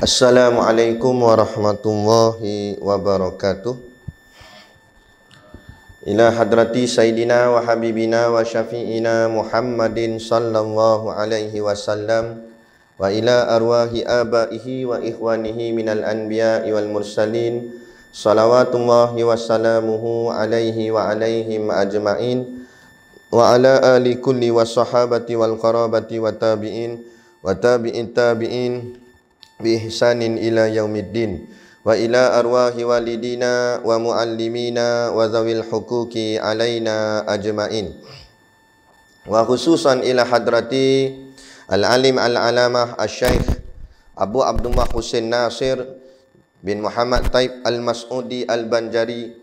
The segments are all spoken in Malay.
Assalamualaikum warahmatullahi wabarakatuh. Ila hadrati Sayyidina wa Habibina wa Syafi'ina Muhammadin sallallahu alaihi wasallam wa ila arwahi abaihi wa ikhwanihi minal anbiya'i wal mursalin salawatullahi wassalamuhu alaihi wa alaihim ajma'in wa ala ali kulli wa sahabati wal qarabati wa tabi'in wa tabi'in tabi'in bi ihsanin ila yaumiddin wa ila arwahi walidina wa muallimina wa zawil huquqi alaina ajmain wa khususan ila hadrati al-alim al-alamah asy-syaikh Abu Abdullah Husain Nasir bin Muhammad Taib al-Mas'udi al-Banjari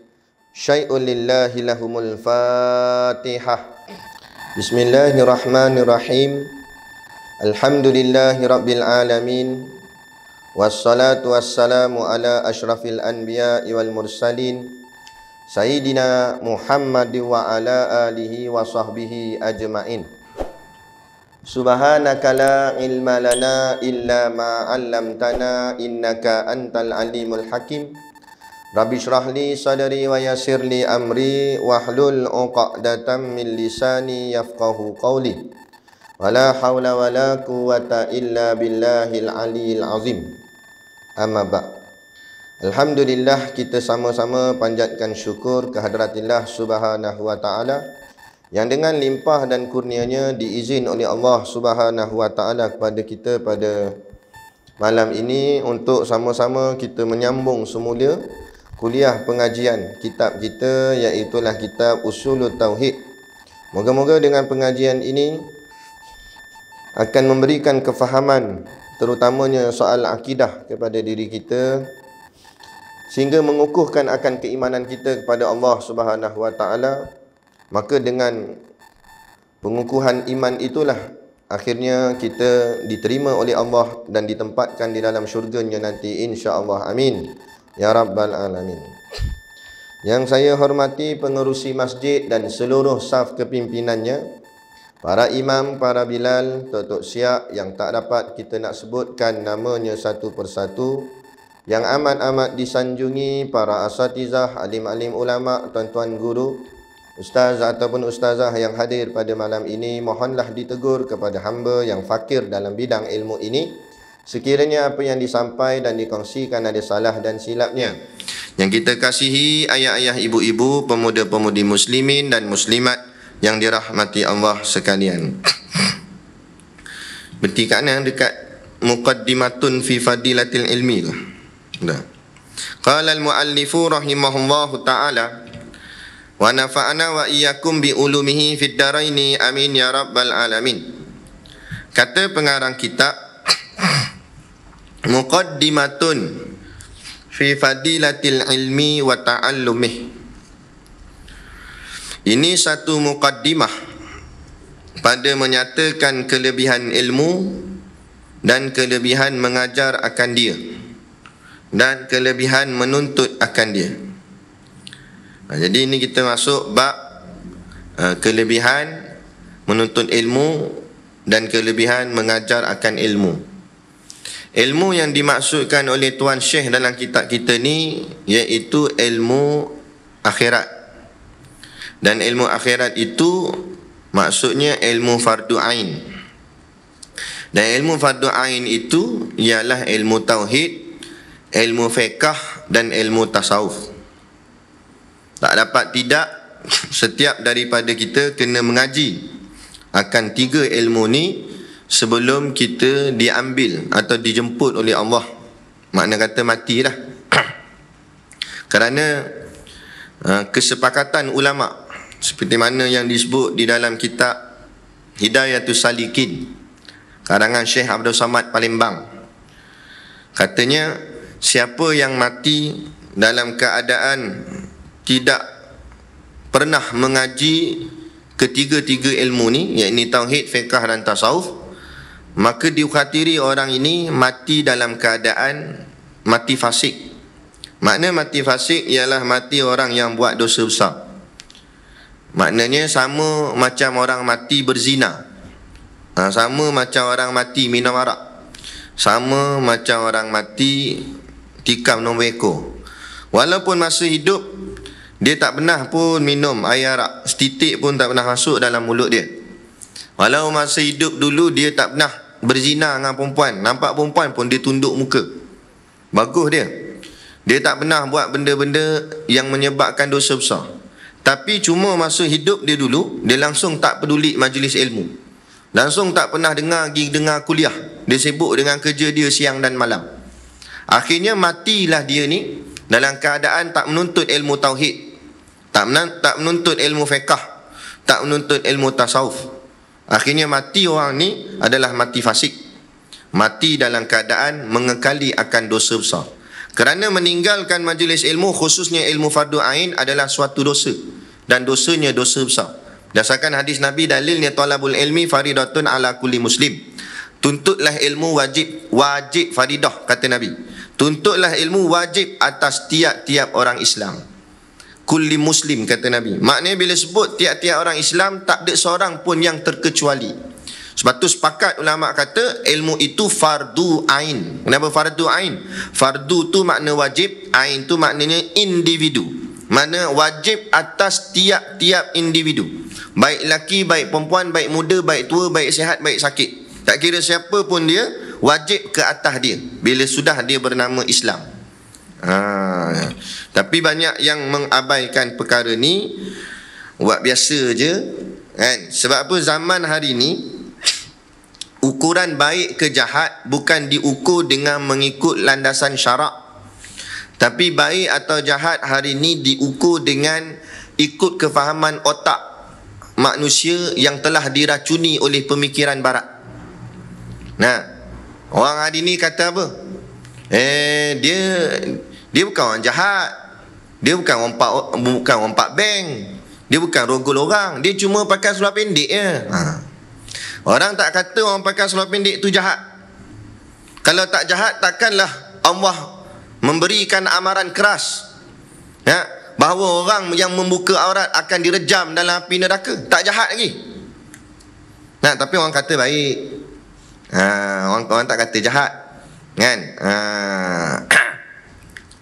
syai'un lillahi lahumul fatihah. Bismillahirrahmanirrahim. Alhamdulillahi rabbil alamin. Wassalatu wassalamu ala ashrafil anbiya'i wal mursalin Sayyidina Muhammad wa ala alihi wa sahbihi ajma'in. Subhanaka la ilma lana illa ma 'allamtana innaka antal alimul hakim. Rabbi shrah li sadri wa yassir li amri wahlul 'uqdatam min lisani yafqahu qawli. Wala haula wala quwwata illa billahil aliyil azim. Amma ba'. Alhamdulillah, kita sama-sama panjatkan syukur kehadраtillah Subhanahu wa taala yang dengan limpah dan kurnianya diizin oleh Allah Subhanahu wa taala kepada kita pada malam ini untuk sama-sama kita menyambung semula kuliah pengajian kitab kita, iaitu kitab Usulut Tauhid. Moga-moga dengan pengajian ini akan memberikan kefahaman terutamanya soal akidah kepada diri kita, sehingga mengukuhkan akan keimanan kita kepada Allah Subhanahu wa taala. Maka dengan pengukuhan iman itulah akhirnya kita diterima oleh Allah dan ditempatkan di dalam syurganya nanti, insya-Allah. Amin ya rabbal alamin. Yang saya hormati pengerusi masjid dan seluruh saf kepimpinannya, para imam, para bilal, tok-tok siap yang tak dapat kita nak sebutkan namanya satu persatu, yang amat-amat disanjungi para asatizah, alim-alim ulama, tuan-tuan guru, ustaz ataupun ustazah yang hadir pada malam ini, mohonlah ditegur kepada hamba yang fakir dalam bidang ilmu ini. Sekiranya apa yang disampaikan dan dikongsikan ada salah dan silapnya, yang kita kasihi ayah-ayah, ibu-ibu, pemuda-pemudi muslimin dan muslimat yang dirahmati Allah sekalian. Berarti kanan dekat muqaddimatun fi fadilatil ilmi. Dah. Qala al-muallifu rahimahullahu ta'ala wa nafa'ana wa iyyakum bi ulumihi fid daraini amin ya rabbal alamin. Kata pengarang kitab, muqaddimatun fi fadilatil ilmi wa ta'allumih. Ini satu muqaddimah pada menyatakan kelebihan ilmu dan kelebihan mengajar akan dia dan kelebihan menuntut akan dia. Jadi ini kita masuk bab kelebihan menuntut ilmu dan kelebihan mengajar akan ilmu. Ilmu yang dimaksudkan oleh Tuan Syekh dalam kitab kita ni iaitu ilmu akhirat. Dan ilmu akhirat itu maksudnya ilmu fardu ain. Dan ilmu fardu ain itu ialah ilmu tauhid, ilmu fiqh dan ilmu tasawuf. Tak dapat tidak, setiap daripada kita kena mengaji akan tiga ilmu ni sebelum kita diambil atau dijemput oleh Allah. Makna kata matilah. Kerana kesepakatan ulama' seperti mana yang disebut di dalam kitab Hidayatus Salikin karangan Syekh Abdul Samad Palembang. Katanya, siapa yang mati dalam keadaan tidak pernah mengaji ketiga-tiga ilmu ni, iaitu tauhid, fiqh dan tasawuf, maka dikhatiri orang ini mati dalam keadaan mati fasik. Makna mati fasik ialah mati orang yang buat dosa besar. Maknanya sama macam orang mati berzina, sama macam orang mati minum arak, sama macam orang mati tikam nombor ekor. Walaupun masa hidup dia tak pernah pun minum air arak, setitik pun tak pernah masuk dalam mulut dia. Walau masa hidup dulu dia tak pernah berzina dengan perempuan, nampak perempuan pun dia tunduk muka. Bagus dia. Dia tak pernah buat benda-benda yang menyebabkan dosa besar. Tapi cuma masa hidup dia dulu, dia langsung tak peduli majlis ilmu. Langsung tak pernah dengar kuliah. Dia sibuk dengan kerja dia siang dan malam. Akhirnya matilah dia ni dalam keadaan tak menuntut ilmu tauhid, tak menuntut ilmu fiqh, tak menuntut ilmu tasawuf. Akhirnya mati orang ni adalah mati fasik. Mati dalam keadaan mengekali akan dosa besar. Kerana meninggalkan majlis ilmu, khususnya ilmu fardu ain, adalah suatu dosa. Dan dosanya dosa besar. Berdasarkan hadis Nabi, dalilnya talabul ilmi faridatun ala kulli muslim. Tuntutlah ilmu wajib faridah, kata Nabi. Tuntutlah ilmu wajib atas tiap-tiap orang Islam. Kulli muslim, kata Nabi. Maknanya bila sebut tiap-tiap orang Islam, tak ada seorang pun yang terkecuali. Sebab tu sepakat ulama kata ilmu itu fardu ain. Kenapa fardu ain? Fardu tu makna wajib, ain tu maknanya individu. Mana wajib atas tiap-tiap individu. Baik lelaki, baik perempuan, baik muda, baik tua, baik sihat, baik sakit. Tak kira siapa pun dia, wajib ke atas dia bila sudah dia bernama Islam. Tapi banyak yang mengabaikan perkara ni, buat biasa je kan? Sebab apa zaman hari ni ukuran baik ke jahat bukan diukur dengan mengikut landasan syarak, tapi baik atau jahat hari ni diukur dengan ikut kefahaman otak manusia yang telah diracuni oleh pemikiran barat. Nah, orang hari ni kata apa? Dia bukan orang jahat. Dia bukan orang pak bank. Dia bukan rogol orang. Dia cuma pakai seluar pendek je. Orang tak kata orang pakai seluar pendek tu jahat. Kalau tak jahat, takkanlah Allah memberikan amaran keras, ya, bahawa orang yang membuka aurat akan direjam dalam api neraka. Tak jahat lagi. Nah, tapi orang kata baik. Orang tak kata jahat, kan?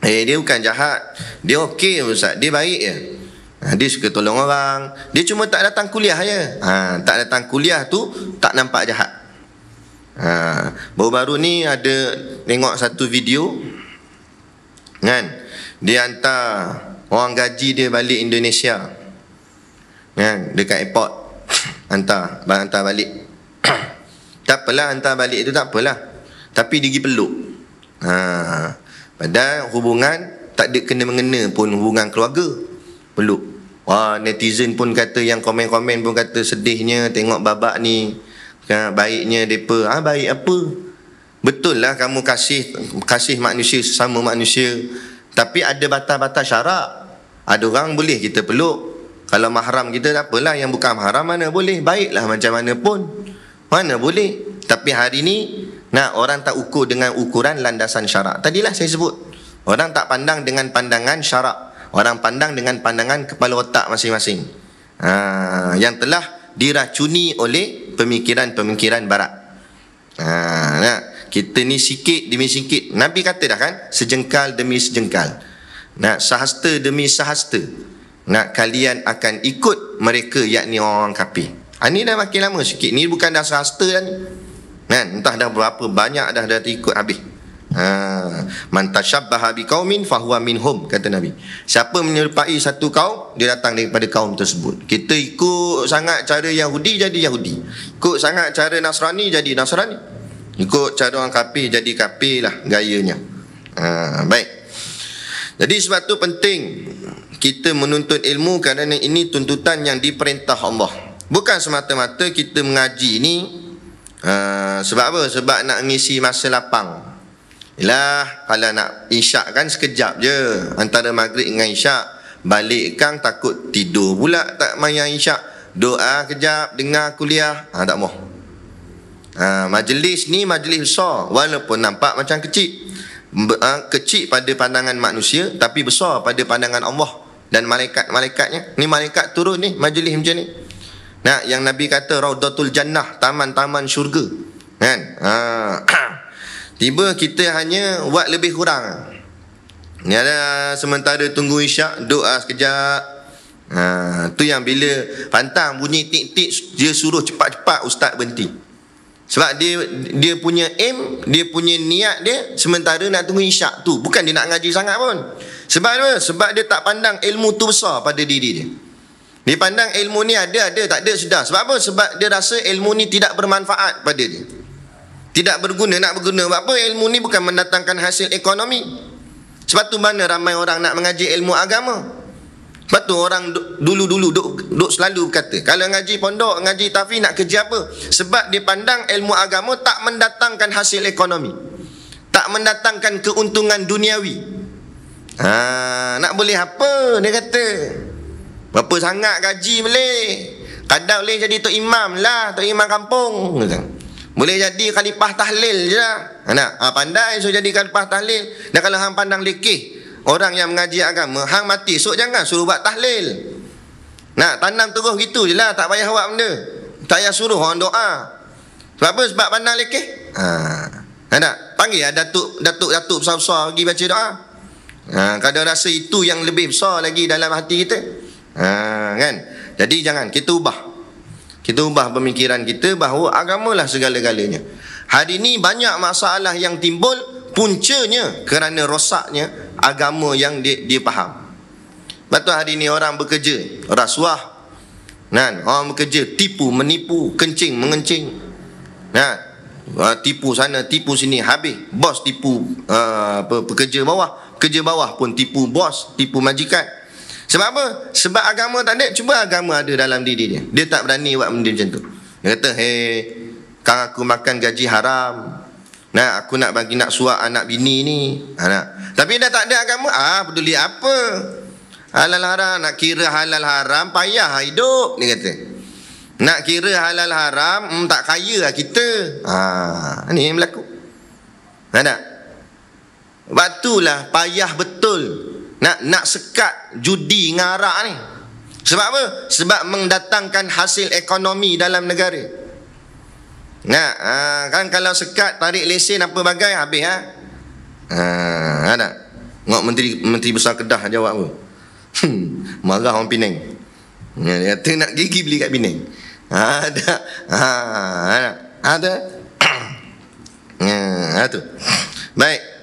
Dia bukan jahat. Dia okey ustaz, dia baik je. Dia suka tolong orang. Dia cuma tak datang kuliah je. Tak datang kuliah tu tak nampak jahat. Baru-baru ni ada tengok satu video, kan? Dia hantar orang gaji dia balik Indonesia, kan? Dekat airport hantar balik. Tak apalah, hantar balik tu tak apalah, tapi dia pergi peluk. Padahal hubungan tak ada kena-mengena pun, hubungan keluarga, peluk. Wah, netizen pun kata, yang komen-komen pun kata sedihnya tengok babak ni, baiknya depa. Baik apa? Betul lah kamu kasih manusia sesama manusia, tapi ada batas-batas syarak. Ada orang boleh kita peluk, kalau mahram kita tak apalah, yang bukan mahram mana boleh. Baiklah macam mana pun, mana boleh. Tapi hari ni orang tak ukur dengan ukuran landasan syarak. Tadilah saya sebut, orang tak pandang dengan pandangan syarak, orang pandang dengan pandangan kepala otak masing-masing, yang telah diracuni oleh pemikiran-pemikiran barat. Kita ni sikit demi sikit. Nabi kata dah kan, sejengkal demi sejengkal, sahasta demi sahasta, kalian akan ikut mereka, yakni orang kafir. Ni dah makin lama sikit. Ni bukan dah sahasta dah ni, kan? Entah dah berapa banyak dah ikut habis. Man tashabbaha biqaumin fahuwa minhum, kata Nabi. Siapa menyerupai satu kaum, dia datang daripada kaum tersebut. Kita ikut sangat cara Yahudi, jadi Yahudi. Ikut sangat cara Nasrani, jadi Nasrani. Ikut cara orang kafir, jadi kafir lah gayanya. Baik. Jadi sebab tu penting kita menuntut ilmu, kerana ini tuntutan yang diperintah Allah. Bukan semata-mata kita mengaji ni sebab apa? Sebab nak ngisi masa lapang. Yalah, kalau nak isyak kan sekejap je, antara maghrib dengan isyak. Balik kan takut tidur pula, tak main isyak. Doa kejap, dengar kuliah, tak mau. Majlis ni majlis besar, walaupun nampak macam kecil. Kecil pada pandangan manusia, tapi besar pada pandangan Allah dan malaikat-malaikatnya. Ni malaikat turun ni majlis macam ni. Yang Nabi kata Raudatul Jannah, taman-taman syurga, kan? Tiba kita hanya buat lebih kurang. Ni ada sementara tunggu isyak, doa sekejap. Tu yang bila pantang bunyi tik-tik, dia suruh cepat-cepat ustaz berhenti. Sebab dia punya aim, dia punya niat dia sementara nak tunggu isyak tu. Bukan dia nak ngaji sangat pun. Sebab apa? Sebab dia tak pandang ilmu tu besar pada diri dia. Dia pandang ilmu ni ada, tak ada, sudah. Sebab apa? Sebab dia rasa ilmu ni tidak bermanfaat pada dia. Tidak berguna, nak berguna. Sebab apa? Ilmu ni bukan mendatangkan hasil ekonomi. Sebab tu mana ramai orang nak mengaji ilmu agama. Sebab tu orang dulu-dulu duk selalu berkata, kalau ngaji pondok, ngaji tahfiz nak kerja apa? Sebab dia pandang ilmu agama tak mendatangkan hasil ekonomi, tak mendatangkan keuntungan duniawi. Nak boleh apa? Dia kata berapa sangat gaji boleh, kadang boleh jadi tok imam lah, tok imam kampung. Boleh jadi khalifah tahlil je lah. Pandai so jadi khalifah tahlil. Dan kalau hang pandang lekeh orang yang mengaji agama, hang mati esok jangan suruh buat tahlil. Nak tanam terus gitu je lah, tak payah buat benda. Tak payah suruh orang doa. Sebab apa? Sebab pandang lekeh. Tak? Panggil lah datuk besar-besar pergi baca doa. Kadang rasa itu yang lebih besar lagi dalam hati kita. Kan? Jadi jangan, kita ubah pemikiran kita bahawa agamalah segala-galanya. Hari ini banyak masalah yang timbul, puncanya kerana rosaknya agama yang dia faham. Betul, hari ini orang bekerja rasuah, kan? Orang bekerja tipu menipu, kencing mengencing, tipu sana tipu sini, habis bos tipu pekerja bawah pun tipu bos, tipu majikan. Sebab apa? Sebab agama tak ada. Cuba agama ada dalam diri dia, dia tak berani buat benda macam tu. Dia kata, kan aku makan gaji haram, aku nak bagi nak suap anak bini ni, tapi dah tak ada agama, peduli apa halal haram. Nak kira halal haram payah hidup, dia kata. Nak kira halal haram tak kaya lah kita. Ni yang berlaku. Tak? Sebab itulah payah betul nak sekat judi dengan arak ni. Sebab apa? Sebab mendatangkan hasil ekonomi dalam negara. Kan kalau sekat tarik lesen apa bagai habis ada. Ngok menteri besar Kedah jawab apa? Marah orang Penang. Dia kata nak gigi beli kat Penang. Ada. Tu. Baik.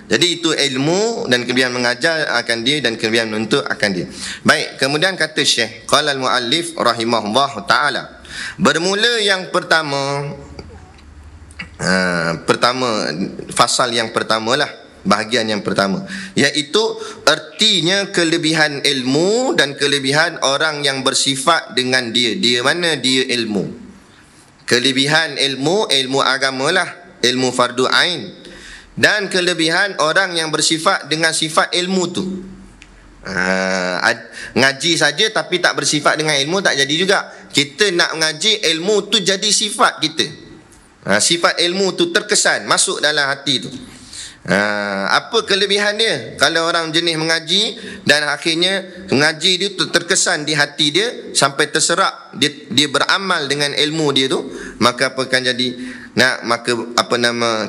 Jadi itu ilmu dan kelebihan mengajar akan dia dan kelebihan menuntut akan dia. Baik, kemudian kata Syekh, qala al-muallif rahimahullah taala. Bermula yang pertama fasal yang pertamalah, bahagian yang pertama, iaitu ertinya kelebihan ilmu dan kelebihan orang yang bersifat dengan dia. Dia mana dia ilmu? Kelebihan ilmu agamalah, ilmu fardu ain. Dan kelebihan orang yang bersifat dengan sifat ilmu tu. Ngaji saja tapi tak bersifat dengan ilmu tak jadi juga. Kita nak ngaji, ilmu tu jadi sifat kita. Sifat ilmu tu terkesan, masuk dalam hati tu. Apa kelebihan dia? Kalau orang jenis mengaji dan akhirnya mengaji dia tu terkesan di hati dia sampai terserak, dia beramal dengan ilmu dia tu, maka apa akan jadi? Maka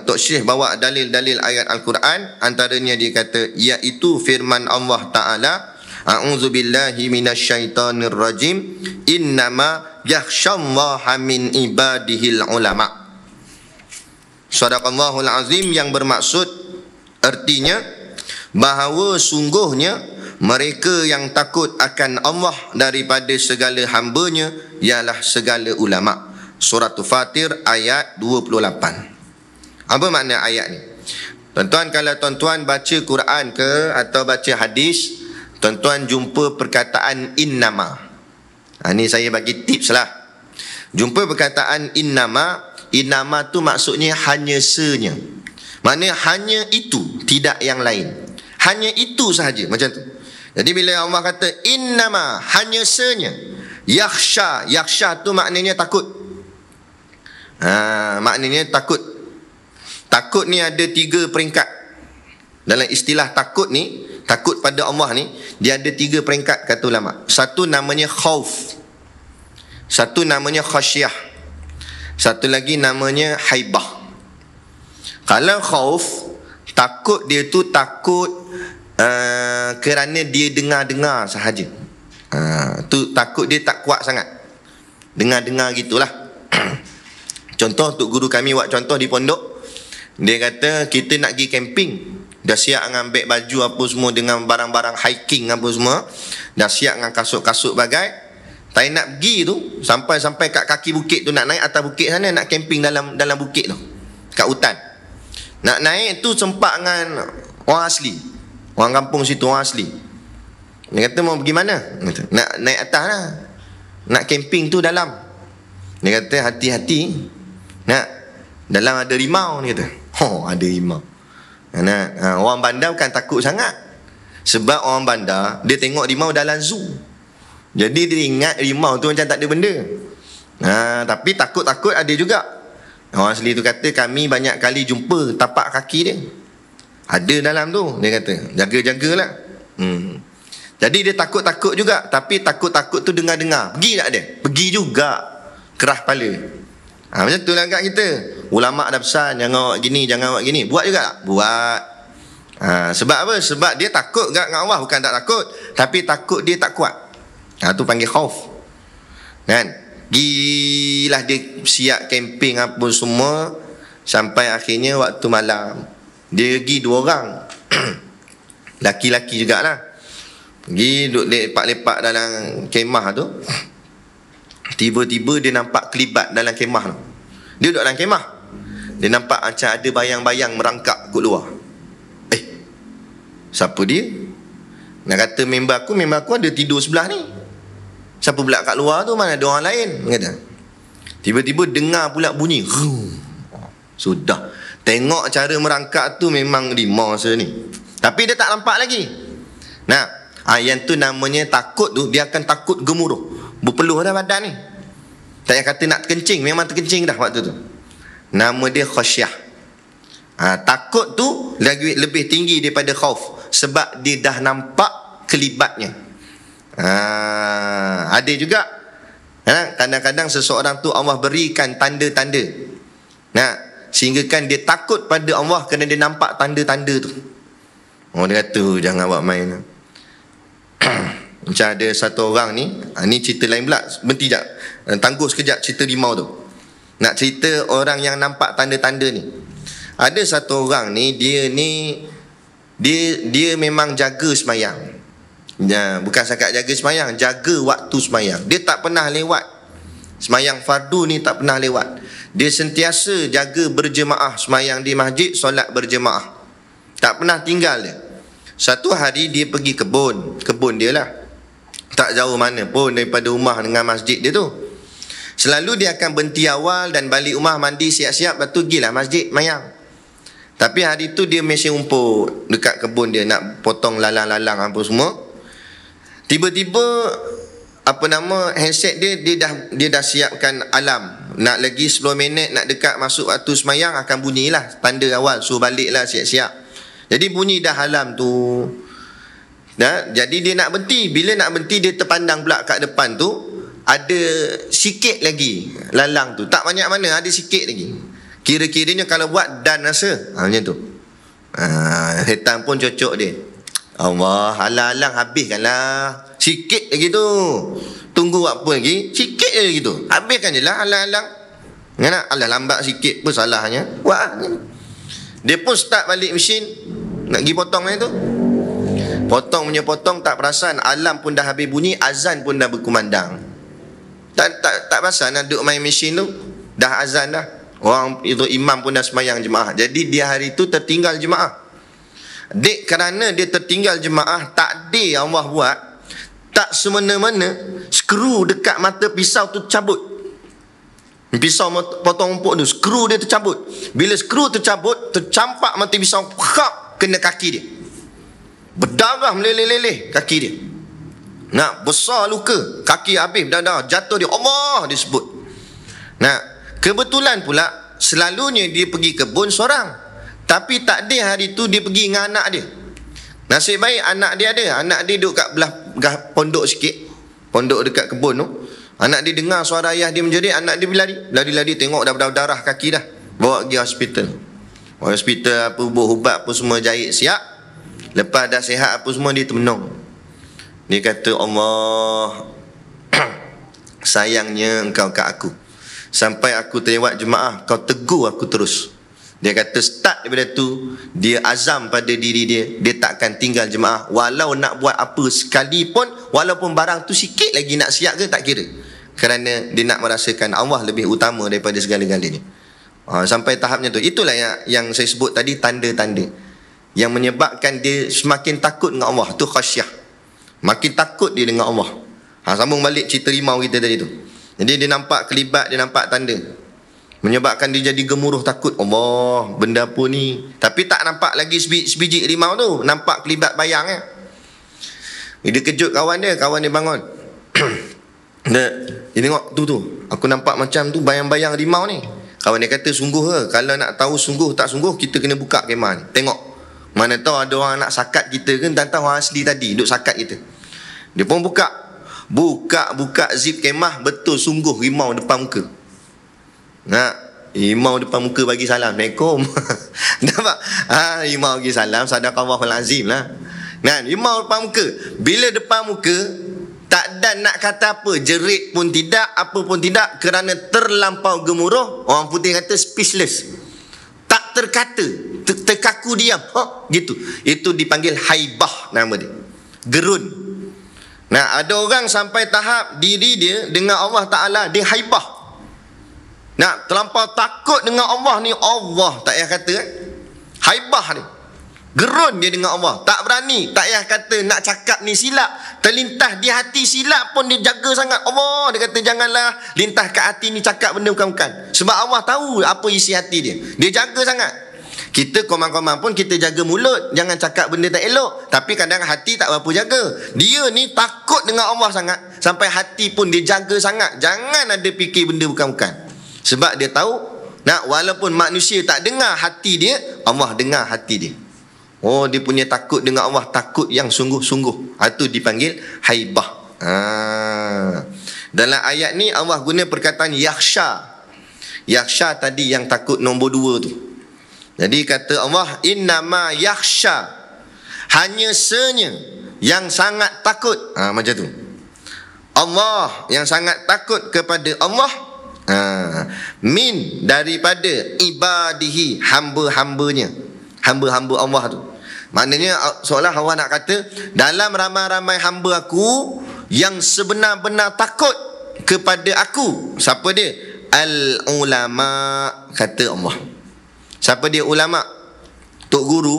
Tok Syekh bawa dalil-dalil ayat Al-Quran, antaranya dia kata iaitu firman Allah Ta'ala, a'udzubillahi minasyaitonir rajim, innama yakhshallaha min ibadihil ulama. Sadaqallahul azim, yang bermaksud artinya bahawa sungguhnya mereka yang takut akan Allah daripada segala hambanya ialah segala ulama. Surah Fatir ayat 28. Apa makna ayat ni? Tuan-tuan, kalau tuan-tuan baca Quran ke atau baca hadis, tuan-tuan jumpa perkataan innama. Ni saya bagi tips lah. Jumpa perkataan innama tu maksudnya hanya senya. Maknanya hanya itu, tidak yang lain. Hanya itu sahaja, macam tu. Jadi bila Allah kata innama, hanya senya, yakhsha tu maknanya takut. Maknanya takut. Takut ni ada 3 peringkat. Dalam istilah takut ni, takut pada Allah ni, dia ada 3 peringkat kata ulama. Satu namanya khauf, satu namanya khasyah, satu lagi namanya haibah. Kalau khauf, takut dia tu takut kerana dia dengar-dengar sahaja. Tu takut dia tak kuat sangat. Dengar-dengar gitulah. Contoh, Tok Guru kami buat contoh di pondok. Dia kata kita nak pergi camping, dah siap dengan beg baju apa semua, dengan barang-barang hiking apa semua, dah siap dengan kasut-kasut bagai. Tapi nak pergi tu, sampai kat kaki bukit tu, nak naik atas bukit sana, nak camping dalam bukit tu, kat hutan. Nak naik tu sempat dengan orang asli, orang kampung situ, orang asli. Dia kata mau pergi mana? Nak naik atas lah, nak camping tu dalam. Dia kata hati-hati, nak dalam ada rimau. Dia kata ada rimau. Orang bandar bukan takut sangat, sebab orang bandar dia tengok rimau dalam zoo. Jadi dia ingat rimau tu macam tak ada benda. Tapi takut-takut ada juga. Orang asli tu kata kami banyak kali jumpa tapak kaki dia ada dalam tu. Dia kata jaga-jagalah. Jadi dia takut-takut juga. Tapi takut-takut tu dengar-dengar. Pergi tak dia? Pergi juga. Kerah kepala. Macam tu lah kat kita. Ulama' dah pesan jangan buat gini, jangan buat gini. Buat juga tak? Buat. Sebab apa? Sebab dia takut dengan Allah. Bukan tak takut, tapi takut dia tak kuat. Tu panggil khauf. Kan? Gilah dia siap camping apa semua, sampai akhirnya waktu malam dia pergi 2 orang. Laki-laki jugalah. Pergi duduk lepak-lepak dalam kemah tu. Tiba-tiba dia nampak kelibat dalam kemah tu. Dia duduk dalam kemah, dia nampak macam ada bayang-bayang merangkak kat luar. Siapa dia? Nak kata member aku ada tidur sebelah ni. Siapa pula kat luar tu? Mana ada orang lain? Kata. Tiba-tiba dengar pula bunyi. Sudah. Tengok cara merangkak tu memang rimau masa ni. Tapi dia tak nampak lagi. Yang tu namanya takut tu, dia akan takut gemuruh. Berpeluh dah badan ni. Tak payah kata nak terkencing, memang terkencing dah waktu tu. Nama dia khasyah. Takut tu lebih tinggi daripada khauf, sebab dia dah nampak kelibatnya. Ada juga kadang-kadang seseorang tu Allah berikan tanda-tanda, sehinggakan dia takut pada Allah kerana dia nampak tanda-tanda tu. Dia kata jangan buat main. Macam ada satu orang ni, ni cerita lain pula. Berhenti sekejap, tangguh sekejap cerita rimau tu. Nak cerita orang yang nampak tanda-tanda ni. Ada satu orang ni, dia memang jaga semayang. Bukan setakat jaga semayang, jaga waktu semayang. Dia tak pernah lewat semayang fardu ni, tak pernah lewat. Dia sentiasa jaga berjemaah semayang di masjid, solat berjemaah, tak pernah tinggal dia. Satu hari dia pergi kebun dia lah, tak jauh mana pun daripada rumah dengan masjid dia tu. Selalu dia akan berhenti awal dan balik rumah, mandi siap-siap, lepas tu pergilah masjid mayang. Tapi hari tu dia mesin rumput dekat kebun dia, nak potong lalang-lalang apa semua. Tiba-tiba handset dia dah siapkan alarm. Nak lagi 10 minit nak dekat masuk waktu semayang akan bunyilah tanda awal, suruh baliklah siap-siap. Jadi bunyi dah alarm tu. Jadi dia nak berhenti. Bila nak berhenti, dia terpandang pula kat depan tu ada sikit lagi lalang tu. Tak banyak mana, ada sikit lagi. Kira-kiranya kalau buat dan rasa macam tu. Setan pun cocok dia. Allah, alang-alang habiskanlah. Sikit lagi tu. Tunggu apa lagi? Sikit je lagi tu. Habiskan je lah alang-alang. Alah lambat sikit pun salahnya. Wah. Dia pun start balik mesin, nak pergi potong ni tu. Potong tak perasan, alarm pun dah habis bunyi, azan pun dah berkumandang. Tak perasan nak duduk main mesin tu. Dah azan dah. Orang itu imam pun dah semayang jemaah. Jadi dia hari tu tertinggal jemaah. Kerana dia tertinggal jemaah, takdir Allah buat, tak semena-mena skru dekat mata pisau tu cabut. Pisau potong rumput tu, skru dia tercabut. Bila skru tercabut, tercampak mata pisau, kena kaki dia. Berdarah meleleh-leleh kaki dia. Besar luka, kaki habis berdarah, jatuh dia, Allah disebut. Kebetulan pula selalunya dia pergi kebun seorang. Tapi tak ada hari tu dia pergi dengan anak dia. Nasib baik anak dia ada. Anak dia duduk kat belah pondok sikit, pondok dekat kebun tu. Anak dia dengar suara ayah dia menjerit, anak dia berlari tengok dah berdarah kaki dah. Bawa pergi hospital. Hospital apa, ubat apa semua jahit siap. Lepas dah sihat apa semua, dia termenung. Dia kata, Allah, sayangnya engkau kat aku. Sampai aku terlewat jemaah, kau tegur aku terus. Dia kata start daripada tu, dia azam pada diri dia, dia takkan tinggal jemaah. Walau nak buat apa sekalipun, walaupun barang tu sikit lagi nak siap ke, tak kira. Kerana dia nak merasakan Allah lebih utama daripada segala-galanya. Sampai tahapnya tu. Itulah yang saya sebut tadi, tanda-tanda yang menyebabkan dia semakin takut dengan Allah. Tu khasyah. Makin takut dia dengan Allah. Sambung balik cerita rimau kita tadi tu. Jadi dia nampak kelibat, dia nampak tanda, menyebabkan dia jadi gemuruh takut. Allah, benda apa ni? Tapi tak nampak lagi sebiji rimau tu, nampak kelibat bayang ya. Dia kejut kawan dia bangun. Dia tengok tu, aku nampak macam tu bayang-bayang rimau ni. Kawan dia kata, sungguh ke? Kalau nak tahu sungguh tak sungguh, kita kena buka kemah ni. Tengok. Mana tahu ada orang nak sakat kita ke, tak tahu orang asli tadi duk sakat kita. Dia pun buka zip kemah, betul sungguh rimau depan muka. Rimau depan muka bagi salam. Assalamualaikum. Nampak? Rimau bagi salam, sadaqallahul azim lah. Rimau depan muka. Bila depan muka, tak ada nak kata apa, jerit pun tidak, apa pun tidak, kerana terlampau gemuruh. Orang putih kata speechless. Tak terkata, terkaku diam. Gitu. Itu dipanggil haibah nama dia. Gerun. Ada orang sampai tahap diri dia dengan Allah Ta'ala, dia haibah. Terlampau takut dengan Allah ni. Allah tak payah kata haibah ni. Gerun dia dengan Allah. Tak berani, tak payah kata nak cakap ni silap. Terlintas di hati silap pun dia jaga sangat. Allah, dia kata janganlah lintas kat hati ni cakap benda bukan-bukan. Sebab Allah tahu apa isi hati dia. Dia jaga sangat. Kita komang-komang pun kita jaga mulut, jangan cakap benda tak elok. Tapi kadang hati tak berapa jaga. Dia ni takut dengan Allah sangat, sampai hati pun dia jaga sangat. Jangan ada fikir benda bukan-bukan. Sebab dia tahu, walaupun manusia tak dengar hati dia, Allah dengar hati dia. Dia punya takut dengan Allah, takut yang sungguh-sungguh. Itu dipanggil haibah. Dalam ayat ni Allah guna perkataan yakhsha. Yakhsha tadi yang takut nombor 2 tu. Jadi kata Allah, innama yakhsha, hanya senya yang sangat takut. Macam tu. Allah yang sangat takut kepada Allah, min, daripada ibadihi, hamba-hambanya. Hamba-hamba Allah tu. Maknanya seolah Allah nak kata, dalam ramai-ramai hamba aku yang sebenar-benar takut kepada aku, siapa dia? Al-ulama, kata Allah. Siapa dia ulama? Tok guru.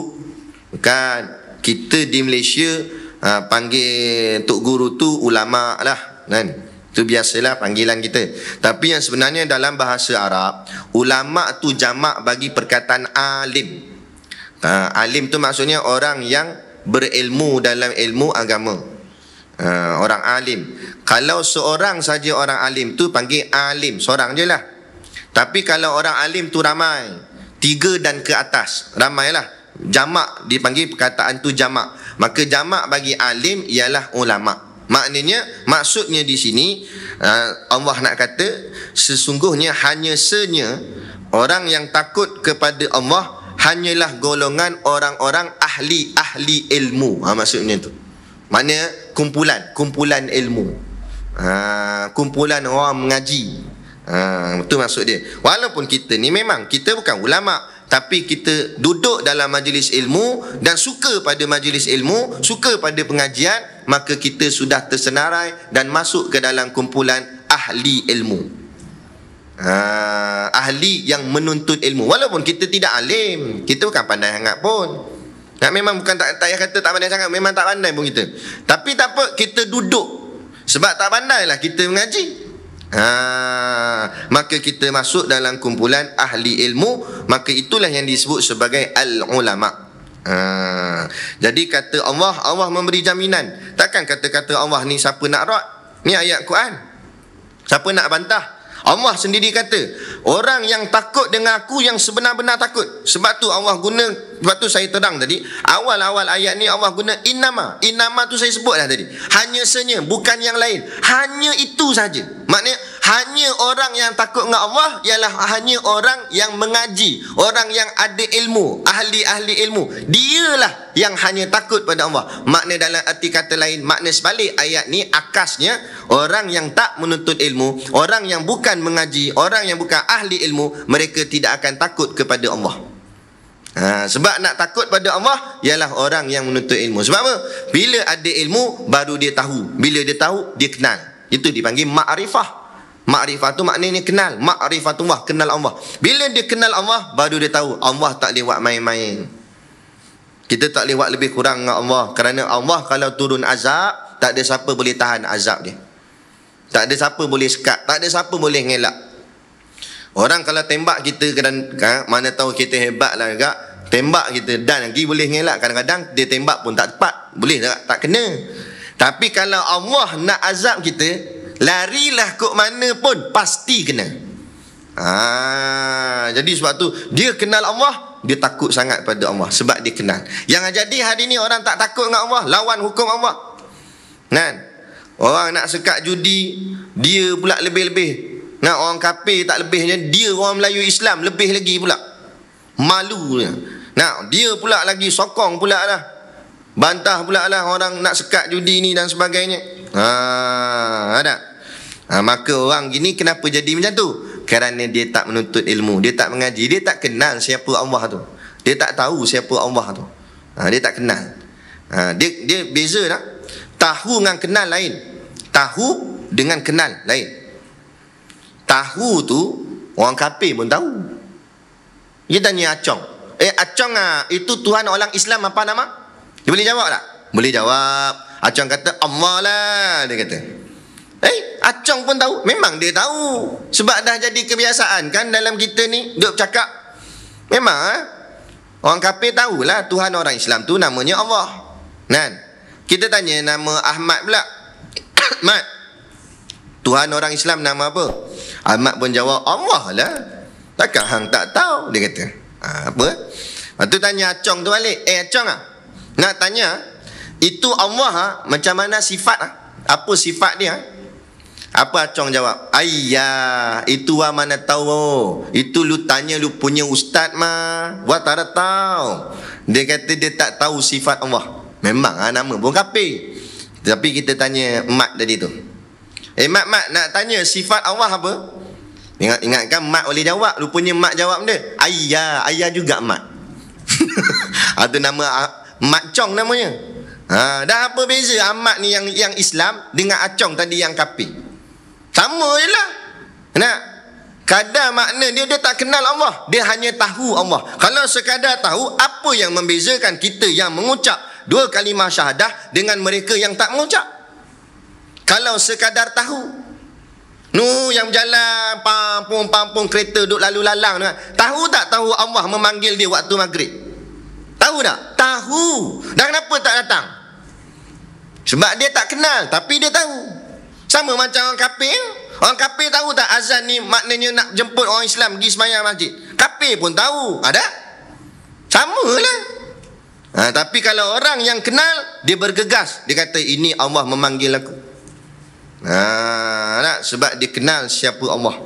Bukan. Kita di Malaysia panggil tok guru tu ulama lah, kan? Itu biasalah panggilan kita. Tapi yang sebenarnya dalam bahasa Arab, ulama tu jamak bagi perkataan alim. Alim tu maksudnya orang yang berilmu dalam ilmu agama. Orang alim. Kalau seorang saja orang alim tu panggil alim, seorang je lah. Tapi kalau orang alim tu ramai, 3 dan ke atas, ramailah, jamak dipanggil perkataan tu jamak. Maka jamak bagi alim ialah ulama. Maknanya, maksudnya di sini Allah nak kata sesungguhnya hanya senya orang yang takut kepada Allah hanyalah golongan orang-orang ahli ilmu. Maksudnya tu. Maknanya kumpulan ilmu. Kumpulan orang mengaji. Itu maksud dia. Walaupun kita ni memang kita bukan ulama, tapi kita duduk dalam majlis ilmu dan suka pada majlis ilmu, suka pada pengajian, maka kita sudah tersenarai dan masuk ke dalam kumpulan ahli ilmu. Ahli yang menuntut ilmu. Walaupun kita tidak alim, kita bukan pandai sangat pun. Memang bukan tak payah kata tak pandai sangat, memang tak pandai pun kita. Tapi tak apa, kita duduk. Sebab tak pandailah kita mengaji. Maka kita masuk dalam kumpulan ahli ilmu. Maka itulah yang disebut sebagai al-ulama. Jadi kata Allah memberi jaminan. Takkan kata-kata Allah ni siapa nak rot? Ni ayat Quran. Siapa nak bantah? Allah sendiri kata, orang yang takut dengan aku yang sebenar-benar takut. Sebab tu Allah guna, sebab tu saya terang tadi, awal-awal ayat ni Allah guna innama. Innama tu saya sebut dah tadi. Hanya senya, bukan yang lain. Hanya itu saja. Maknanya hanya orang yang takut dengan Allah ialah hanya orang yang mengaji, orang yang ada ilmu, ahli-ahli ilmu. Dialah yang hanya takut pada Allah. Makna dalam arti kata lain, makna sebalik ayat ni akasnya, orang yang tak menuntut ilmu, orang yang bukan mengaji, orang yang bukan ahli ilmu, mereka tidak akan takut kepada Allah. Sebab nak takut pada Allah ialah orang yang menuntut ilmu. Sebab apa? Bila ada ilmu baru dia tahu. Bila dia tahu, dia kenal. Itu dipanggil ma'rifah. Ma'rifah tu maknanya kenal. Ma'rifatullah, kenal Allah. Bila dia kenal Allah, baru dia tahu Allah tak lewat main-main. Kita tak lewat lebih kurang dengan Allah. Kerana Allah kalau turun azab, tak ada siapa boleh tahan azab dia. Tak ada siapa boleh sekat. Tak ada siapa boleh ngelak. Orang kalau tembak kita, mana tahu kita hebat lah juga, tembak kita dan lagi boleh ngelak. Kadang-kadang dia tembak pun tak tepat, boleh tak kena. Tapi kalau Allah nak azab kita, larilah kok mana pun pasti kena. Jadi sebab tu dia kenal Allah, dia takut sangat pada Allah sebab dia kenal. Yang jadi hari ni orang tak takut dengan Allah, lawan hukum Allah. Kan? Orang nak sekat judi, dia pula lebih-lebih. Nah, orang kafir tak lebihnya, dia orang Melayu Islam lebih lagi pula. Malunya. Nah, dia pula lagi sokong pula lah. Bantah pula lah orang nak sekat judi ni dan sebagainya. Ada. Maka orang gini kenapa jadi macam tu? Kerana dia tak menuntut ilmu, dia tak mengaji, dia tak kenal siapa Allah tu. Dia tak tahu siapa Allah tu. Dia tak kenal. Dia beza tak? Tahu dengan kenal lain. Tahu dengan kenal lain. Tahu tu orang kafir pun tahu. Dia tanya Acong, Acong itu Tuhan orang Islam apa nama? Dia boleh jawab tak? Boleh jawab. Acong kata Allah lah, dia kata. Acong pun tahu. Memang dia tahu. Sebab dah jadi kebiasaan kan dalam kita ni duk bercakap. Memang orang kafir tahulah Tuhan orang Islam tu namanya Allah. Kan? Kita tanya nama Ahmad pula. Ahmad, Tuhan orang Islam nama apa? Ahmad pun jawab Allah lah. Takkan hang tak tahu, dia kata. Apa? Lepas tu tanya Acong tu balik. Acong nak tanya, itu Allah macam mana sifat Apa sifat dia? Apa Acong jawab? Ayah, itu mana tahu. Itu lu tanya lu punya ustaz mah. Wah tak tahu. Dia kata dia tak tahu sifat Allah. Memang nama pun kafir. Tapi kita tanya Mat tadi tu. Mat nak tanya sifat Allah apa? Ingat kan Mat boleh jawab. Rupanya Mat jawab dia Ayah juga Mat. Itu nama Mat Chong namanya. Dah apa beza Ahmad ni yang Islam dengan Acong tadi yang kafir? Sama je lah. Nak kadar makna dia tak kenal Allah, dia hanya tahu Allah. Kalau sekadar tahu, apa yang membezakan kita yang mengucap dua kalimah syahadah dengan mereka yang tak mengucap? Kalau sekadar tahu, yang berjalan pampung kereta duk lalu lalang, tahu tak tahu Allah memanggil dia waktu maghrib? Tahu tak? Tahu. Dan kenapa tak datang? Sebab dia tak kenal, tapi dia tahu. Sama macam orang kafir. Orang kafir tahu tak azan ni maknanya nak jemput orang Islam pergi sembahyang masjid? Kafir pun tahu. Ada? Sama lah. Tapi kalau orang yang kenal, dia bergegas. Dia kata ini Allah memanggil aku. Sebab dia kenal siapa Allah.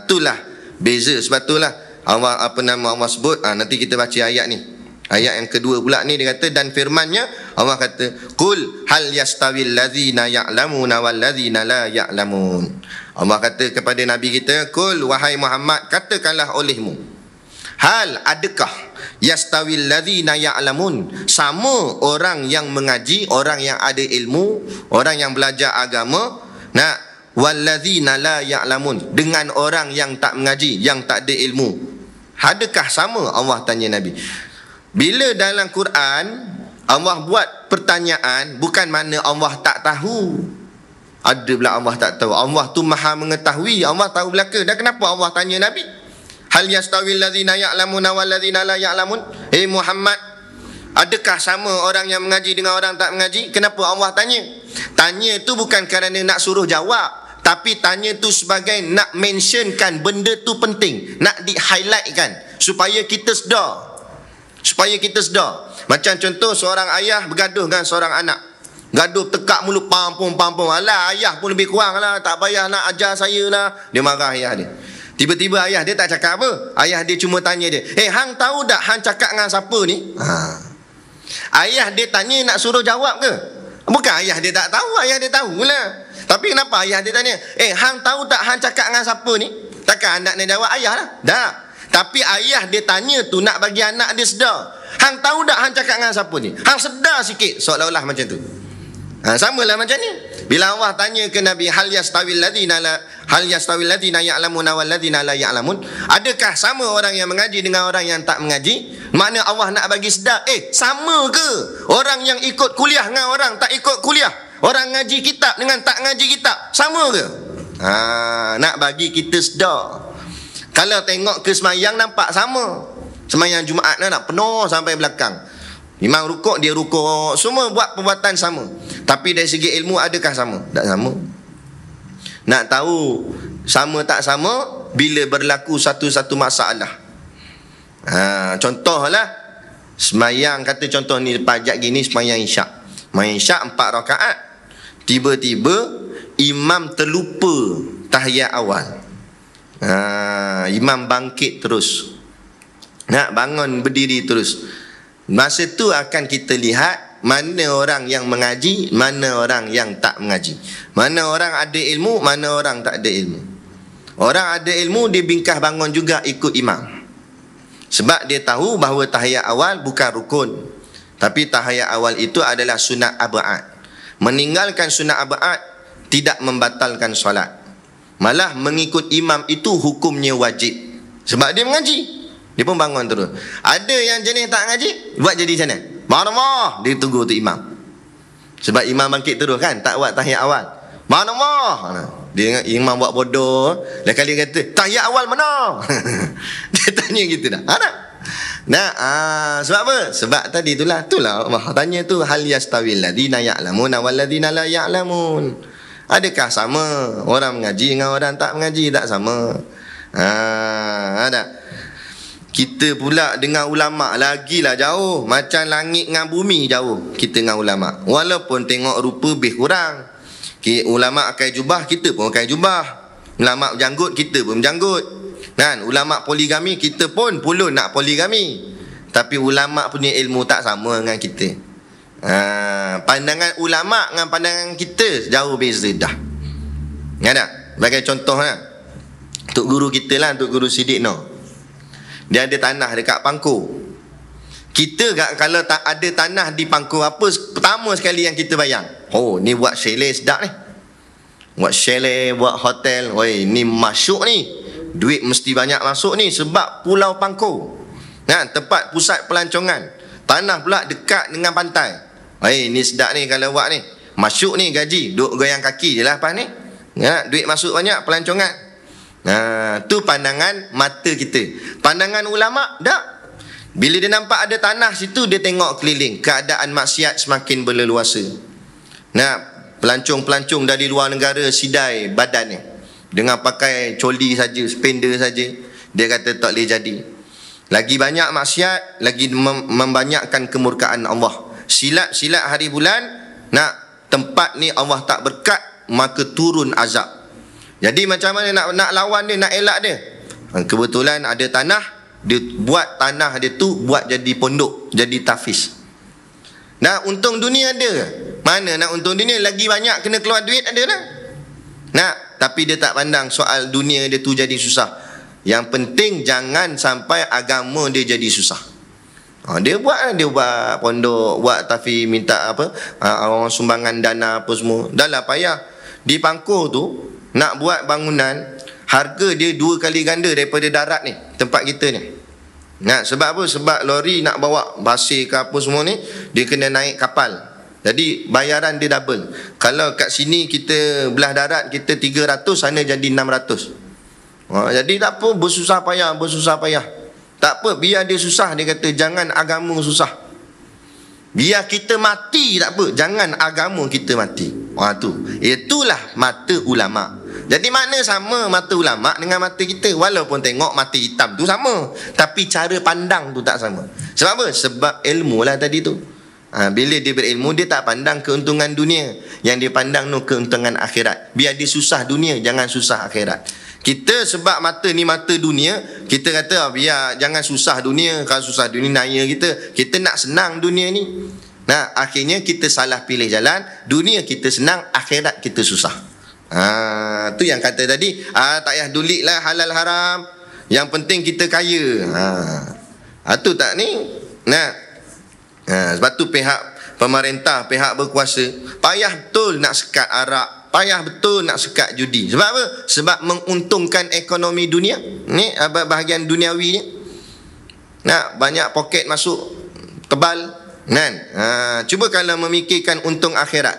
Itulah beza. Sebab itulah Allah, apa nama Allah sebut, nanti kita baca ayat ni. Ayat yang kedua pula ni dia kata, dan firman-Nya Allah kata, qul hal yastawil ladzina ya'lamuna wal ladzina la ya'lamun. Allah kata kepada Nabi kita, qul wahai Muhammad, katakanlah olehmu, hal adakah yastawil ladzina ya'lamun, sama orang yang mengaji, orang yang ada ilmu, orang yang belajar agama, wal ladzina la ya'lamun, dengan orang yang tak mengaji, yang tak ada ilmu. Adakah sama? Allah tanya Nabi. Bila dalam Quran Allah buat pertanyaan, bukan makna Allah tak tahu. Ada pula Allah tak tahu. Allah tu maha mengetahui. Allah tahu belaka. Dan kenapa Allah tanya Nabi? Hal yastawil ladzina ya'lamuna wal ladzina la ya'lamun? Muhammad, adakah sama orang yang mengaji dengan orang tak mengaji? Kenapa Allah tanya? Tanya tu bukan kerana nak suruh jawab, tapi tanya tu sebagai nak mentionkan benda tu penting, nak di-highlightkan supaya kita sedar. Supaya kita sedar. Macam contoh seorang ayah bergaduh dengan seorang anak. Gaduh tekak mulut pampung. Alah, ayah pun lebih kurang lah, tak payah nak ajar saya lah. Dia marah ayah dia. Tiba-tiba ayah dia tak cakap apa. Ayah dia cuma tanya dia, hang tahu tak hang cakap dengan siapa ni? Ayah dia tanya nak suruh jawab ke? Bukan ayah dia tak tahu, ayah dia tahulah. Tapi kenapa ayah dia tanya, hang tahu tak hang cakap dengan siapa ni? Takkan anak dia jawab ayah lah. Tak. Tapi ayah dia tanya tu nak bagi anak dia sedar. Hang tahu tak hang cakap dengan siapa ni? Hang sedar sikit, seolah-olah macam tu. Samalah macam ni. Bila Allah tanya ke Nabi, hal yastawil ladzina ya'lamuna wal ladzina la ya'lamun? Adakah sama orang yang mengaji dengan orang yang tak mengaji? Makna Allah nak bagi sedar, sama ke orang yang ikut kuliah dengan orang tak ikut kuliah? Orang ngaji kitab dengan tak ngaji kitab, sama ke? Nak bagi kita sedar. Kalau tengok ke semayang nampak sama. Semayang Jumaat nak penuh sampai belakang. Imam rukuk, dia rukuk, semua buat perbuatan sama. Tapi dari segi ilmu adakah sama? Tak sama. Nak tahu sama tak sama bila berlaku satu-satu masalah. Contohlah semayang, kata contoh ni pajak gini, semayang isyak. Semayang isyak 4 rakaat. Tiba-tiba imam terlupa tahiyat awal. Imam bangkit terus, nak bangun berdiri terus. Masa tu akan kita lihat mana orang yang mengaji, mana orang yang tak mengaji, mana orang ada ilmu, mana orang tak ada ilmu. Orang ada ilmu dia bingkah bangun juga ikut imam, sebab dia tahu bahawa tahiyat awal bukan rukun, tapi tahiyat awal itu adalah sunat ab'ad. Meninggalkan sunat ab'ad tidak membatalkan solat, malah mengikut imam itu hukumnya wajib, sebab dia mengaji. Dia pun bangun terus. Ada yang jenis tak ngaji, buat jadi macam mana? Ma'amah, dia tunggu tu imam. Sebab imam bangkit terus kan, tak buat tahiyat awal. Ma'amah, dia imam buat bodoh. Lain kali kata, tahiyat awal mana? Dia tanya gitu dah. Sebab apa? Sebab tadi itulah Allah tanya tu, hal yastawil ladzina ya'lamuna wal ladzina la ya'lamun. Adakah sama orang mengaji dengan orang tak mengaji? Tak sama. Ada. Kita pula dengan ulama' lagilah jauh. Macam langit dengan bumi jauh kita dengan ulama'. Walaupun tengok rupa lebih kurang. Ulama' pakai jubah, kita pun pakai jubah. Ulama' berjanggut, kita pun berjanggut. Kan? Ulama' poligami, kita pun pulun nak poligami. Tapi ulama' punya ilmu tak sama dengan kita. Pandangan ulama' dengan pandangan kita jauh beza dah. Ada? Sebagai contoh lah, Tok Guru kita lah, Tok Guru Siddiq Noh, dia ada tanah dekat Pangkor. Kita kalau tak ada tanah di Pangkor, apa pertama sekali yang kita bayang? Ni buat chalet sedap ni. Buat chalet, buat hotel. Ni masuk ni. Duit mesti banyak masuk ni, sebab Pulau Pangkor. Tempat pusat pelancongan. Tanah pula dekat dengan pantai. Ni sedap ni kalau buat ni. Masuk ni gaji, duk goyang kaki je lah lepas ni. Duit masuk banyak, pelancongan. Tu pandangan mata kita. Pandangan ulama' tak. Bila dia nampak ada tanah situ, dia tengok keliling, keadaan maksiat semakin berleluasa. Pelancong-pelancong dari luar negara sidai badannya dengan pakai coli saja, spender saja. Dia kata tak boleh jadi. Lagi banyak maksiat, lagi membanyakkan kemurkaan Allah. Silat-silat hari bulan, tempat ni Allah tak berkat, maka turun azab. Jadi macam mana nak lawan dia, nak elak dia? Kebetulan ada tanah, dia buat tanah dia tu buat jadi pondok, jadi tafiz. Untung dunia ada. Mana nak untung dunia, lagi banyak kena keluar duit ada lah. Tapi dia tak pandang soal dunia dia tu jadi susah. Yang penting jangan sampai agama dia jadi susah. Dia buat pondok, buat tafiz, minta orang sumbangan dana apa semua. Dah lah payah. Di Pangkor tu nak buat bangunan, harga dia 2 kali ganda daripada darat ni, tempat kita ni. Sebab apa? Sebab lori nak bawa pasir ke apa semua ni, dia kena naik kapal. Jadi bayaran dia double. Kalau kat sini kita belah darat, kita 300, sana jadi 600. Jadi tak apa, bersusah payah. Tak apa, biar dia susah. Dia kata jangan agama susah. Biar kita mati tak apa, jangan agama kita mati. Itulah mata ulama'. Jadi makna sama mata ulama' dengan mata kita. Walaupun tengok mata hitam tu sama, tapi cara pandang tu tak sama. Sebab apa? Sebab ilmu lah tadi tu. Bila dia berilmu, dia tak pandang keuntungan dunia. Yang dia pandang keuntungan akhirat. Biar dia susah dunia, jangan susah akhirat. Kita sebab mata ni mata dunia, kita kata biar jangan susah dunia. Kalau susah dunia naya kita. Kita nak senang dunia ni. Nah, akhirnya kita salah pilih jalan. Dunia kita senang, akhirat kita susah. Tu yang kata tadi, tak payah dulik lah halal haram. Yang penting kita kaya. Tu tak ni. Sebab tu pihak pemerintah, pihak berkuasa payah betul nak sekat arak, payah betul nak sekat judi. Sebab apa? Sebab menguntungkan ekonomi dunia. Ni bahagian duniawi ni. Banyak poket masuk tebal kan. Cuba kalau memikirkan untung akhirat.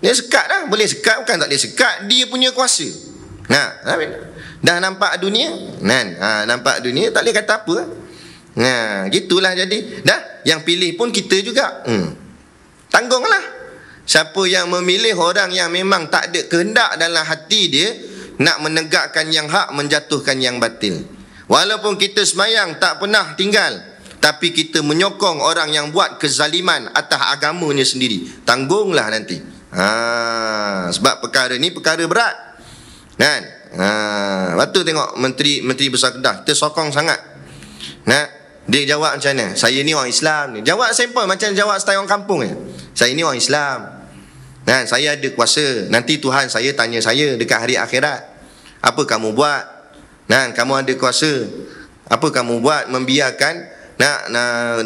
Dia sekat dah, boleh sekat, bukan tak boleh sekat, dia punya kuasa. Dah nampak dunia kan? Nampak dunia, tak boleh kata apa. Gitulah jadi. Dah, yang pilih pun kita juga. Tanggunglah. Siapa yang memilih orang yang memang tak ada kehendak dalam hati dia nak menegakkan yang hak, menjatuhkan yang batil. Walaupun kita semayang tak pernah tinggal, tapi kita menyokong orang yang buat kezaliman atas agamanya sendiri, tanggunglah nanti. Sebab perkara ni perkara berat kan. Lepas tu tengok Menteri Besar Kedah, kita sokong sangat. Dia jawab macam mana? Saya ni orang Islam ni. Jawab simple macam jawab style orang kampung je. Saya ni orang Islam. Saya ada kuasa. Nanti Tuhan saya tanya saya dekat hari akhirat, apa kamu buat? Kamu ada kuasa. Apa kamu buat membiarkan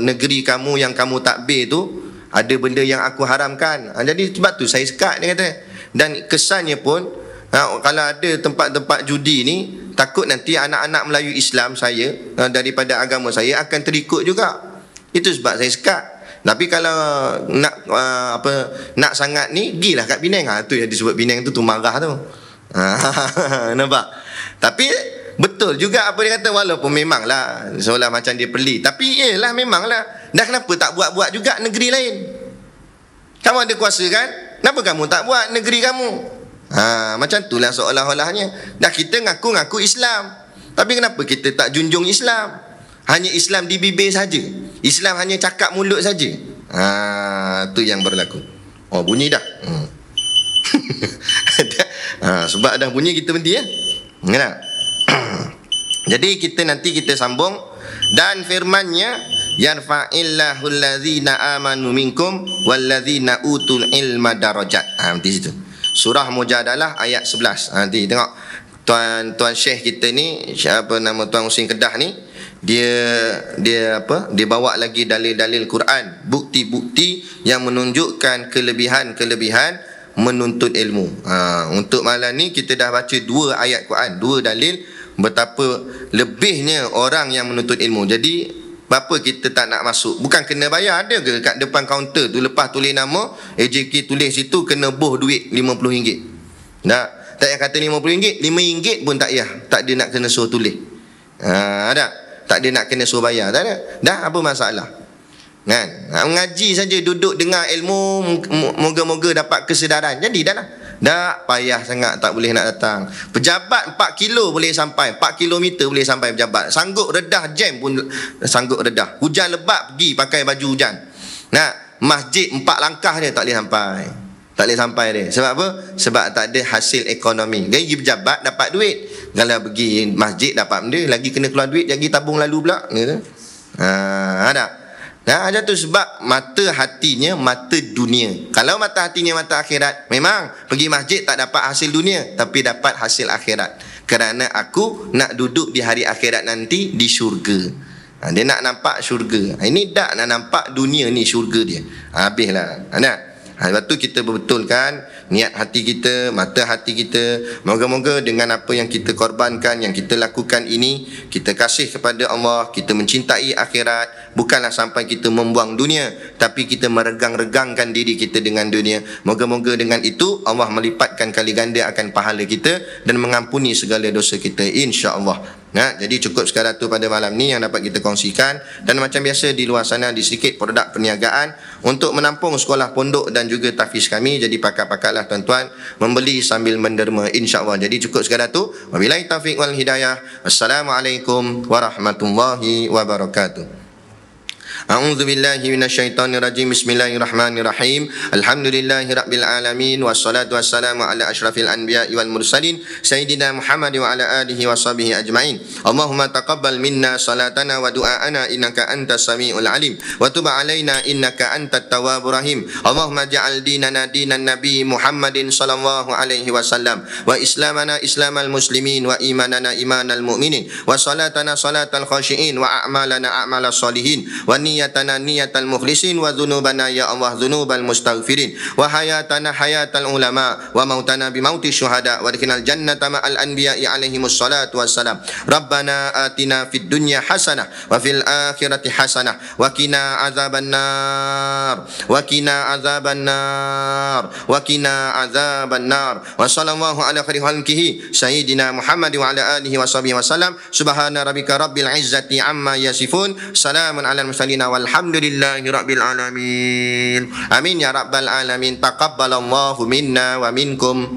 negeri kamu yang kamu takbir tu ada benda yang aku haramkan? Jadi sebab tu saya sekat, dia kata. Dan kesannya pun, kalau ada tempat-tempat judi ni, takut nanti anak-anak Melayu Islam saya daripada agama saya akan terikut juga. Itu sebab saya sekat. Tapi kalau nak sangat ni, gilah kat Penang. Tu yang disebut Penang tu marah tu. Nampak? Tapi betul juga apa dia kata, walaupun memanglah seolah macam dia pelik, tapi yelah memanglah. Dah kenapa tak buat-buat juga negeri lain? Kamu ada kuasa kan? Kenapa kamu tak buat negeri kamu? Macam itulah seolah-olahnya. Dah kita ngaku-ngaku Islam, tapi kenapa kita tak junjung Islam? Hanya Islam di bibir saja. Islam hanya cakap mulut saja. Tu yang berlaku. Bunyi dah. Sebab dah bunyi kita berhenti ya. Jadi nanti kita sambung. Dan firman-Nya, yarfa'illahu allazina amanu minkum wallazina utul ilma darajat. Nanti situ. Surah Mujadalah ayat 11. Nanti tengok tuan Syekh kita ni, apa nama tuan Husin Kedah ni, dia bawa lagi dalil-dalil Quran, bukti-bukti yang menunjukkan kelebihan-kelebihan menuntut ilmu. Untuk malam ni kita dah baca 2 ayat Quran, 2 dalil betapa lebihnya orang yang menuntut ilmu. Jadi berapa kita tak nak masuk? Bukan kena bayar, ada ke kat depan kaunter tu lepas tulis nama AJK, tulis situ kena boh duit RM50. Tak payah kata RM50, RM5 pun tak payah. Tak ada nak kena suruh tulis. Tak ada nak kena suruh bayar. Tak ada. Dah, apa masalah? Kan? Mengaji saja, duduk dengar ilmu, moga-moga dapat kesedaran. Jadi dah lah. Tak payah sangat, tak boleh nak datang. Pejabat 4 kilo boleh sampai, 4 kilometer boleh sampai pejabat. Sanggup redah jam pun sanggup redah. Hujan lebat pergi pakai baju hujan. Masjid 4 langkah dia tak boleh sampai. Tak boleh sampai dia. Sebab apa? Sebab tak ada hasil ekonomi. Gaji pejabat dapat duit, kalau pergi masjid dapat benda, lagi kena keluar duit, lagi tabung lalu pula. Ada. Ada tu sebab mata hatinya mata dunia. Kalau mata hatinya mata akhirat, memang pergi masjid tak dapat hasil dunia, tapi dapat hasil akhirat. Kerana aku nak duduk di hari akhirat nanti di syurga. Dia nak nampak syurga. Ini tak nak nampak dunia ni syurga dia. Habislah. Sebab tu kita betulkan niat hati kita, mata hati kita. Moga-moga dengan apa yang kita korbankan, yang kita lakukan ini, kita kasih kepada Allah, kita mencintai akhirat. Bukanlah sampai kita membuang dunia, tapi kita meregang-regangkan diri kita dengan dunia. Moga-moga dengan itu Allah melipatkan kali ganda akan pahala kita dan mengampuni segala dosa kita, insya-Allah. Jadi cukup sekadar tu pada malam ni yang dapat kita kongsikan. Dan macam biasa di luar sana di sedikit produk perniagaan untuk menampung sekolah pondok dan juga tahfiz kami. Jadi pakat-pakatlah tuan-tuan membeli sambil menderma, insya-Allah. Jadi cukup sekadar tu. Wabillahi taufiq wal hidayah. Assalamualaikum warahmatullahi wabarakatuh. A'udzu billahi minasyaitonir rajim. Bismillahirrahmanirrahim. Alhamdulillahi rabbil alamin wassalatu wassalamu ala asyrafil anbiya'i wal mursalin sayyidina Muhammad wa ala alihi washabihi ajmain. Allahumma taqabbal minna salatana wa du'aana innaka antas samiul alim wa tub alaina innaka antat tawwabur rahim. Allahumma ja'al dinana dinan nabi Muhammadin sallallahu alaihi wasallam wa islamana islamal muslimin wa imanana imanal mu'minin wa salatana salatal khashiin wa a'malana a'malas solihin wa niyatana niyatal mukhlisin wa dhunubana ya Allah dhunubal mustaghfirin wa hayatana hayatal ulama wa mautana bimauti syuhada wa adkhilnal jannata ma'al anbiya'i alaihimus salatu wassalam. Rabbana atina fid dunya hasanah wa fil akhirati hasanah wa qina azaban nar wa qina azaban nar wa qina azaban nar wa sallallahu ala khairi khalqihi sayyidina Muhammad wa ala alihi washabihi wasallam. Subhana rabbika rabbil izzati amma yasifun, salamun alal mursalin walhamdulillahi rabbil alamin. Amin ya rabbal alamin. Taqabbalallahu minna wa minkum.